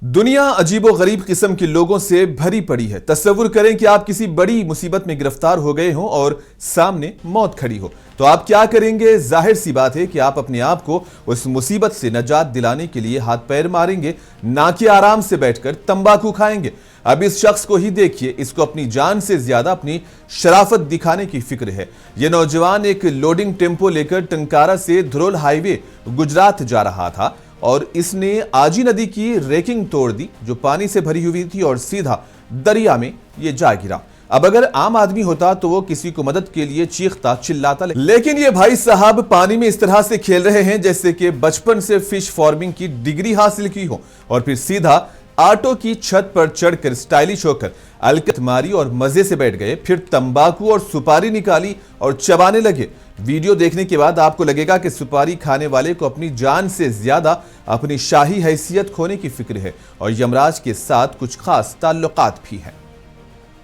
दुनिया अजीबो-गरीब किस्म के लोगों से भरी पड़ी है। तस्वुर करें कि आप किसी बड़ी मुसीबत में गिरफ्तार हो गए हों और सामने मौत खड़ी हो, तो आप क्या करेंगे? जाहिर सी बात है कि आप अपने आप को उस मुसीबत से नजात दिलाने के लिए हाथ पैर मारेंगे, ना कि आराम से बैठकर तंबाकू खाएंगे। अब इस शख्स को ही देखिए, इसको अपनी जान से ज्यादा अपनी शराफत दिखाने की फिक्र है। यह नौजवान एक लोडिंग टेम्पो लेकर टंकारा से धुरोल हाईवे गुजरात जा रहा था और इसने आजी नदी की रेकिंग तोड़ दी जो पानी से भरी हुई थी और सीधा दरिया में ये जा गिरा। अब अगर आम आदमी होता तो वो किसी को मदद के लिए चीखता चिल्लाता, लेकिन ये भाई साहब पानी में इस तरह से खेल रहे हैं जैसे कि बचपन से फिश फार्मिंग की डिग्री हासिल की हो और फिर सीधा ऑटो की छत पर चढ़कर स्टाइलिश होकर अलकत मारी और मजे से बैठ गए। फिर तंबाकू और सुपारी निकाली और चबाने लगे। वीडियो देखने के बाद आपको लगेगा कि सुपारी खाने वाले को अपनी जान से ज्यादा अपनी शाही हैसियत खोने की फिक्र है और यमराज के साथ कुछ खास ताल्लुकात भी हैं।